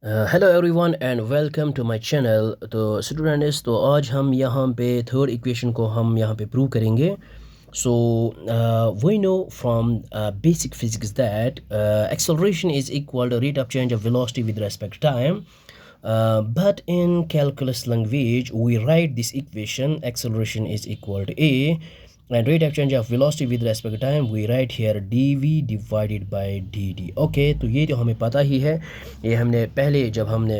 Hello everyone and welcome to my channel. तो students, तो आज हम यहाँ पे थर्ड इक्वेशन को हम यहाँ पे प्रूव करेंगे। So we know from basic physics that acceleration is equal to rate of change of velocity with respect to time. But in calculus language we write this equation acceleration is equal to a and rate of change of velocity with respect to time we write here dv divided by dt. Okay, तो ये तो हमें पता ही है। ये हमने पहले जब हमने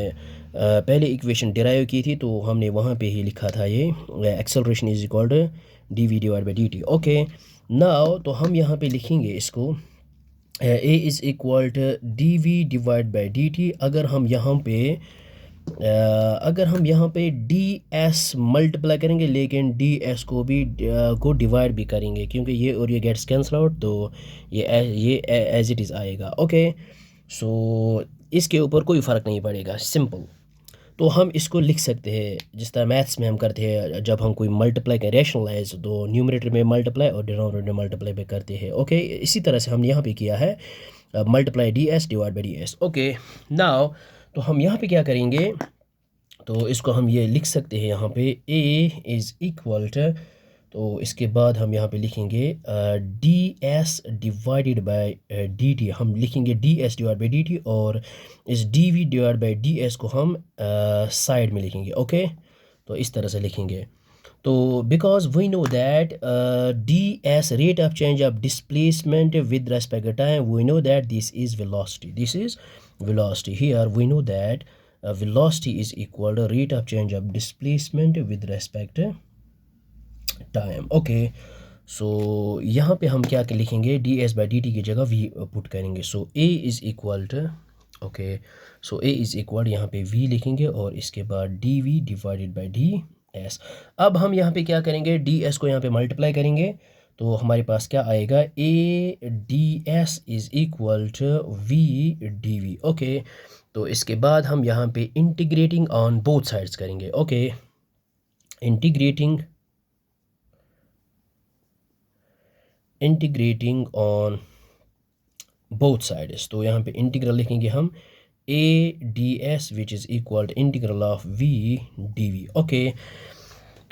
पहले इक्वेशन डिराइव की थी तो हमने वहाँ पे ही लिखा था ये acceleration is equal to d we divide by D t. Okay, now तो हम यहाँ पे लिखेंगे इसको a is equal to d we divide by D t. अगर हम यहाँ पे डी एस मल्टीप्लाई करेंगे लेकिन डी एस को भी को डिवाइड भी करेंगे क्योंकि ये और ये गेट्स कैंसल आउट, तो ये एज इट इज़ आएगा। ओके, सो इसके ऊपर कोई फ़र्क नहीं पड़ेगा, सिंपल। तो हम इसको लिख सकते हैं जिस तरह मैथ्स में हम करते हैं जब हम कोई मल्टीप्लाई करें रैशनलाइज, तो न्यूमरेटर में मल्टीप्लाई और डिनोमिनेटर में मल्टीप्लाई पे करते हैं। ओके, इसी तरह से हम यहाँ पे किया है multiply D S divide by D S. Okay, now तो हम यहाँ पे क्या करेंगे, तो इसको हम ये लिख सकते हैं यहाँ पे a इज़ इक्वल टू, तो इसके बाद हम यहाँ पे लिखेंगे D S divided by D T. हम लिखेंगे D S divide by D T और इस D we divide by D S को हम साइड में लिखेंगे। ओके, तो इस तरह से लिखेंगे। तो because we know that D S rate of change of displacement with respect to time, we know that this is velocity, this is velocity. Here we know that velocity is equal to rate of change of displacement with respect to time. Okay, so यहाँ पे हम क्या लिखेंगे, D S by D T की जगह v put करेंगे। So a is equal to, okay, so a is equal यहाँ पे v लिखेंगे और इसके बाद D V divided by D S. अब हम यहाँ पे क्या करेंगे, डी एस को यहाँ पे मल्टीप्लाई करेंगे तो हमारे पास क्या आएगा, A D S is equal to V D V. Okay, तो इसके बाद हम यहाँ पे इंटीग्रेटिंग ऑन बोथ साइड्स करेंगे। Okay, integrating on both sides, तो यहाँ पे इंटीग्रल लिखेंगे हम A D S which is equal to integral of V D V. Okay,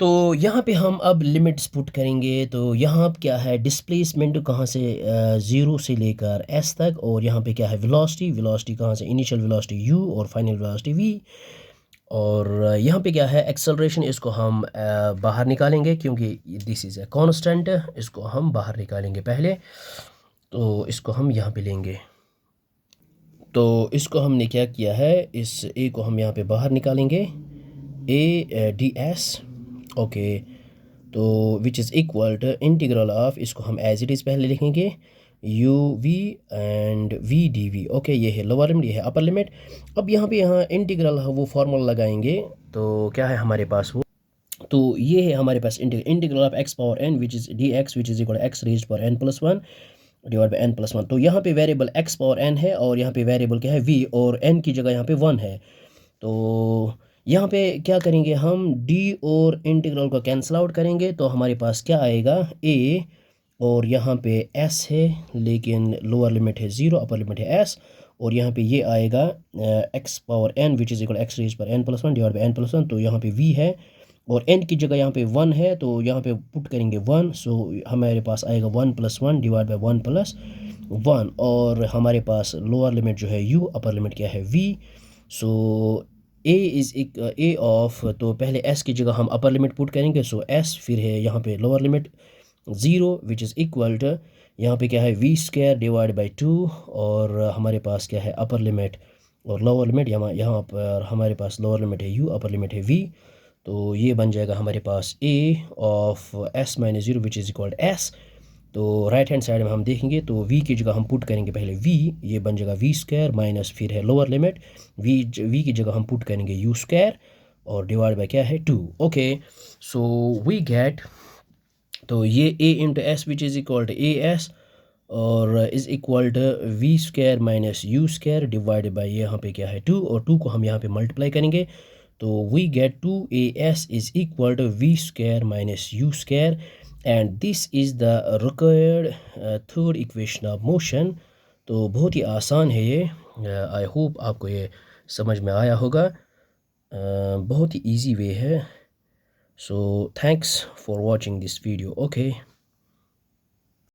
तो यहाँ पे हम अब लिमिट्स पुट करेंगे। तो यहाँ अब क्या है, डिस्प्लेसमेंट कहाँ से, ज़ीरो से लेकर एस तक, और यहाँ पे क्या है वेलोसिटी, वेलोसिटी कहाँ से, इनिशियल वेलोसिटी यू और फाइनल वेलोसिटी वी। और यहाँ पे क्या है एक्सेलरेशन, इसको हम बाहर निकालेंगे क्योंकि दिस इज़ ए कांस्टेंट, इसको हम बाहर निकालेंगे पहले। तो इसको हम यहाँ पे लेंगे, तो इसको हमने क्या किया है, इस ए को हम यहाँ पे बाहर निकालेंगे, ए डी एस। ओके, तो which is equal to integral of, इसको हम एज इट इज़ पहले लिखेंगे, U V and V D V. Okay, ये है लोअर लिमिट, ये है अपर लिमिट। अब यहाँ पे इंटीग्रल वो फॉर्मूला लगाएंगे, तो क्या है हमारे पास वो, तो ये है हमारे पास integral of x power n which is d x which is equal x raised power n plus one divide by n plus one. तो यहाँ पे वेरिएबल एक्स पावर एन है और यहाँ पे वेरिएबल क्या है वी, और एन की जगह यहाँ पे वन है। तो यहाँ पे क्या करेंगे हम, d और इंटीग्रल को कैंसिल आउट करेंगे तो हमारे पास क्या आएगा, a, और यहाँ पे s है लेकिन लोअर लिमिट है ज़ीरो, अपर लिमिट है s, और यहाँ पे ये आएगा x power n which is equal X raise पर n plus one divide by n plus one. तो यहाँ पे v है और n की जगह यहाँ पे वन है, तो यहाँ पे पुट करेंगे वन। सो हमारे पास आएगा one plus one divide by one plus one, और हमारे पास लोअर लिमिट जो है u, अपर लिमिट क्या है v। So A is a of, तो पहले s की जगह हम अपर लिमिट पुट करेंगे, सो s, फिर है यहाँ पे lower limit zero which is equal to, यहाँ पे क्या है V square divide by two, और हमारे पास क्या है अपर लिमिट और लोअर लिमिट, यहाँ पर हमारे पास लोअर लिमिट है u, अपर लिमिट है v। तो ये बन जाएगा हमारे पास a of s minus zero which is equal s। तो राइट हैंड साइड में हम देखेंगे तो v की जगह हम पुट करेंगे पहले v, ये बन जाएगा वी स्क्वायर माइनस फिर है लोअर लिमिट v की जगह हम पुट करेंगे u स्क्वायर और डिवाइड बाय क्या है two. Okay, so we get, तो ये a into s which is equal to A s और is equal to we square minus you square divide by यहाँ पे क्या है टू, और टू को हम यहाँ पे मल्टीप्लाई करेंगे तो we get two A S is equal to we square minus you square, and this is the required third equation of motion. तो बहुत ही आसान है ये, आई होप आपको ये समझ में आया होगा। बहुत ही इजी वे है। So thanks for watching this video. Okay.